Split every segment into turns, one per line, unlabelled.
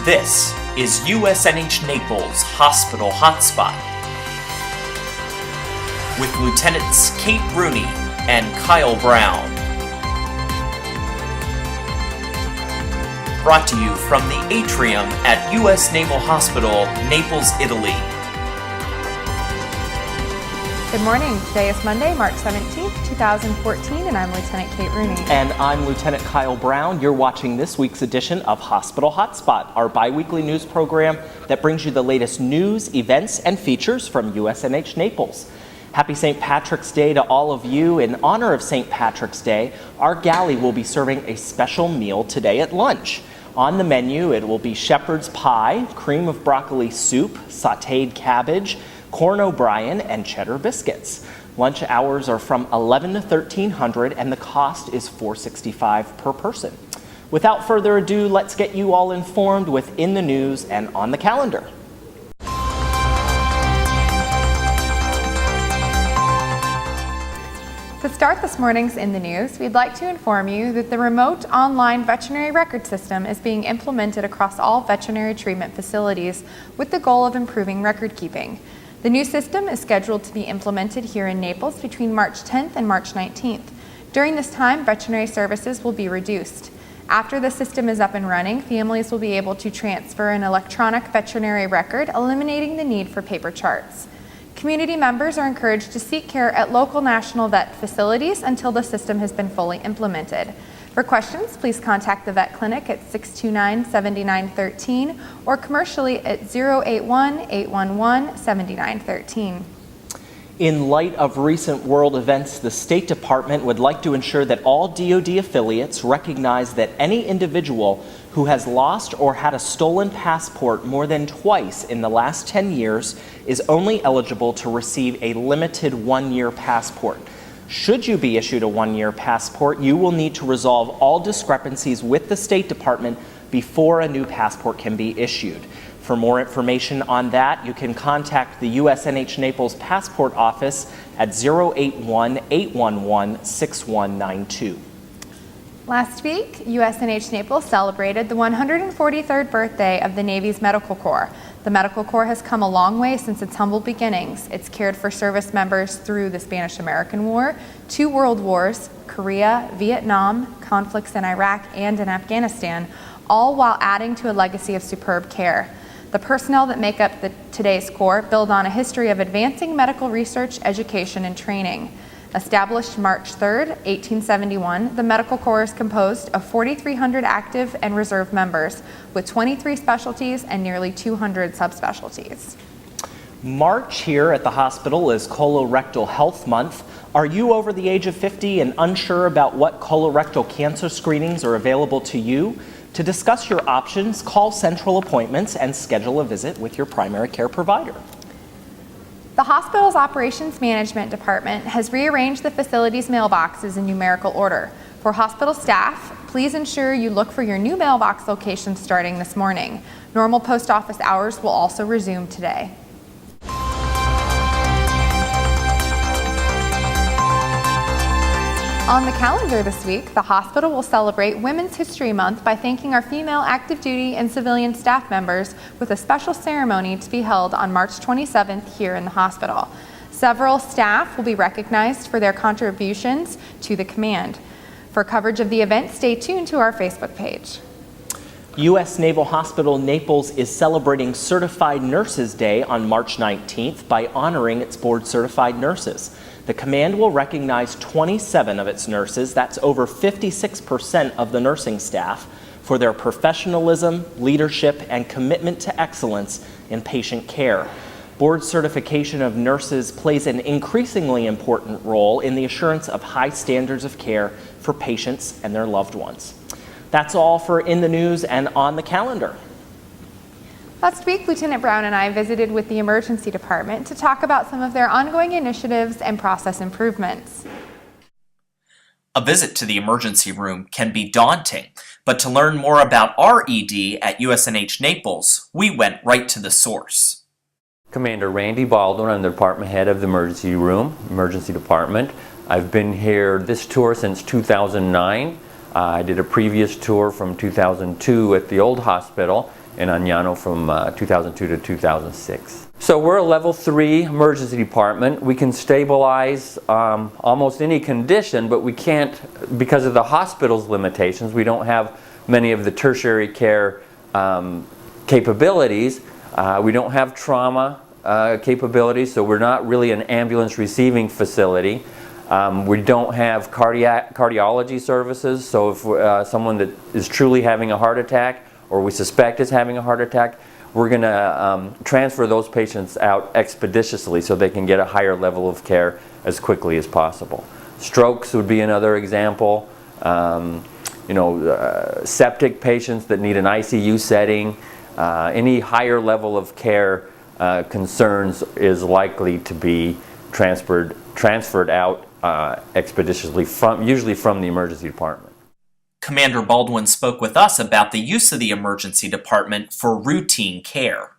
This is USNH Naples Hospital Hotspot with Lieutenants Kate Rooney and Kyle Brown. Brought to you from the atrium at US Naval Hospital, Naples, Italy.
Good morning. Today is Monday, March 17th, 2014, and I'm Lieutenant Kate Rooney.
And I'm Lieutenant Kyle Brown. You're watching this week's edition of Hospital Hotspot, our bi-weekly news program that brings you the latest news, events, and features from USNH Naples. Happy St. Patrick's Day to all of you. In honor of St. Patrick's Day, our galley will be serving a special meal today at lunch. On the menu, it will be shepherd's pie, cream of broccoli soup, sautéed cabbage, corn O'Brien, and cheddar biscuits. Lunch hours are from 11 to 1300 and the cost is $4.65 per person. Without further ado, let's get you all informed within the news and on the calendar.
To start this morning's In the News, we'd like to inform you that the remote online veterinary record system is being implemented across all veterinary treatment facilities with the goal of improving record keeping. The new system is scheduled to be implemented here in Naples between March 10th and March 19th. During this time, veterinary services will be reduced. After the system is up and running, families will be able to transfer an electronic veterinary record, eliminating the need for paper charts. Community members are encouraged to seek care at local national vet facilities until the system has been fully implemented. For questions, please contact the vet clinic at 629-7913 or commercially at 081-811-7913.
In light of recent world events, the State Department would like to ensure that all DoD affiliates recognize that any individual who has lost or had a stolen passport more than twice in the last 10 years is only eligible to receive a limited one-year passport. Should you be issued a one-year passport, you will need to resolve all discrepancies with the State Department before a new passport can be issued. For more information on that, you can contact the USNH Naples Passport Office at 081-811-6192.
Last week, USNH Naples celebrated the 143rd birthday of the Navy's Medical Corps. The Medical Corps has come a long way since its humble beginnings. It's cared for service members through the Spanish-American War, 2 world wars, Korea, Vietnam, conflicts in Iraq and in Afghanistan, all while adding to a legacy of superb care. The personnel that make up today's Corps build on a history of advancing medical research, education, and training. Established March 3, 1871, the Medical Corps is composed of 4,300 active and reserve members with 23 specialties and nearly 200 subspecialties.
March here at the hospital is Colorectal Health Month. Are you over the age of 50 and unsure about what colorectal cancer screenings are available to you? To discuss your options, call Central Appointments and schedule a visit with your primary care provider.
The hospital's Operations Management Department has rearranged the facility's mailboxes in numerical order. For hospital staff, please ensure you look for your new mailbox location starting this morning. Normal post office hours will also resume today. On the calendar this week, the hospital will celebrate Women's History Month by thanking our female active duty and civilian staff members with a special ceremony to be held on March 27th here in the hospital. Several staff will be recognized for their contributions to the command. For coverage of the event, stay tuned to our Facebook page.
U.S. Naval Hospital Naples is celebrating Certified Nurses Day on March 19th by honoring its board-certified nurses. The command will recognize 27 of its nurses, that's over 56% of the nursing staff, for their professionalism, leadership, and commitment to excellence in patient care. Board certification of nurses plays an increasingly important role in the assurance of high standards of care for patients and their loved ones. That's all for In the News and on the calendar.
Last week, Lieutenant Brown and I visited with the Emergency Department to talk about some of their ongoing initiatives and process improvements.
A visit to the emergency room can be daunting, but to learn more about our ED at USNH Naples, we went right to the source.
Commander Randy Baldwin, I'm the department head of the emergency department. I've been here this tour since 2009. I did a previous tour from 2002 at the old hospital, in Añano from 2002 to 2006. So we're a level 3 emergency department. We can stabilize almost any condition, but we can't, because of the hospital's limitations, we don't have many of the tertiary care capabilities. We don't have trauma capabilities, so we're not really an ambulance receiving facility. We don't have cardiology services, so if someone that is truly having a heart attack or we suspect is having a heart attack, we're going to transfer those patients out expeditiously so they can get a higher level of care as quickly as possible. Strokes would be another example. Septic patients that need an ICU setting, any higher level of care concerns is likely to be transferred out expeditiously, usually from the emergency department.
Commander Baldwin spoke with us about the use of the emergency department for routine care.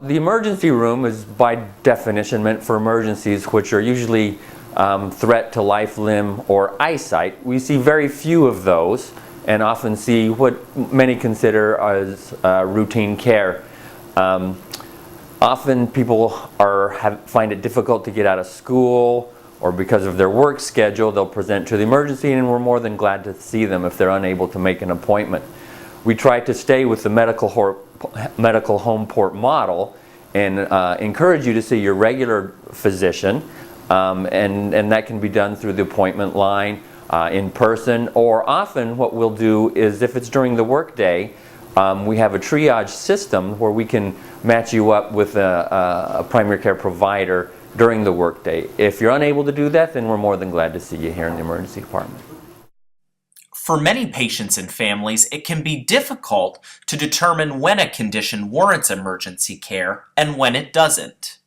The emergency room is by definition meant for emergencies which are usually threat to life, limb, or eyesight. We see very few of those and often see what many consider as routine care. Often people find it difficult to get out of school, or because of their work schedule, they'll present to the emergency, and we're more than glad to see them if they're unable to make an appointment. We try to stay with the medical home port model and encourage you to see your regular physician, and that can be done through the appointment line, in person, or often what we'll do is, if it's during the workday, we have a triage system where we can match you up with a primary care provider during the workday. If you're unable to do that, then we're more than glad to see you here in the emergency department.
For many patients and families, it can be difficult to determine when a condition warrants emergency care and when it doesn't.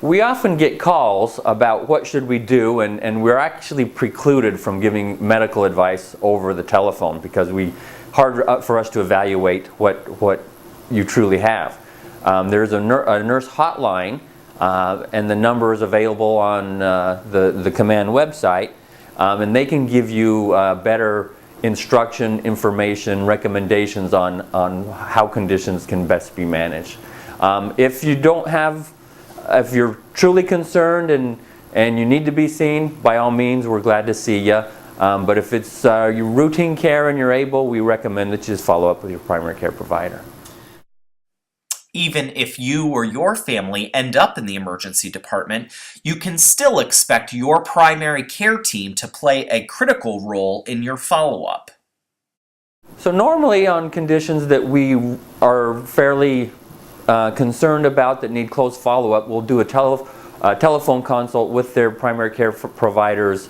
We often get calls about what should we do, and we're actually precluded from giving medical advice over the telephone because hard for us to evaluate what you truly have. There's a nurse hotline, and the number is available on the command website, and they can give you better instruction, information, recommendations on how conditions can best be managed. If you're truly concerned and you need to be seen, by all means, we're glad to see you. But if it's your routine care and you're able, we recommend that you just follow up with your primary care provider.
Even if you or your family end up in the emergency department, you can still expect your primary care team to play a critical role in your follow-up.
So normally on conditions that we are fairly concerned about that need close follow-up, we'll do a telephone consult with their primary care provider's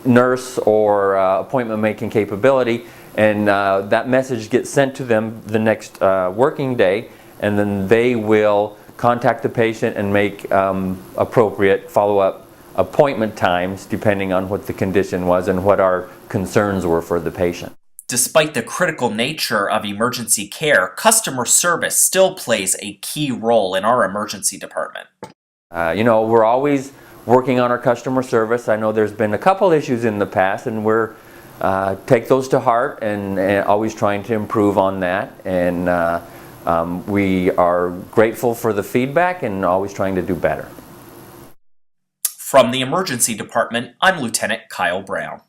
nurse or appointment making capability, and that message gets sent to them the next working day, and then they will contact the patient and make appropriate follow-up appointment times depending on what the condition was and what our concerns were for the patient.
Despite the critical nature of emergency care, customer service still plays a key role in our emergency department.
We're always working on our customer service. I know there's been a couple issues in the past, and we're take those to heart and always trying to improve on that. And we are grateful for the feedback and always trying to do better.
From the emergency department, I'm Lieutenant Kyle Brown.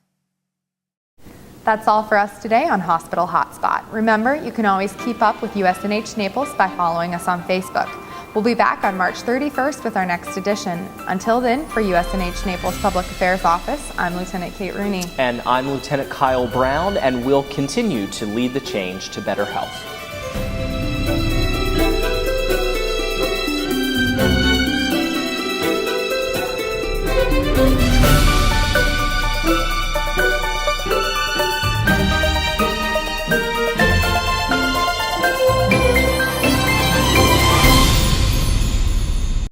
That's all for us today on Hospital Hotspot. Remember, you can always keep up with USNH Naples by following us on Facebook. We'll be back on March 31st with our next edition. Until then, for USNH Naples Public Affairs Office, I'm Lieutenant Kate Rooney.
And I'm Lieutenant Kyle Brown, and we'll continue to lead the change to better health.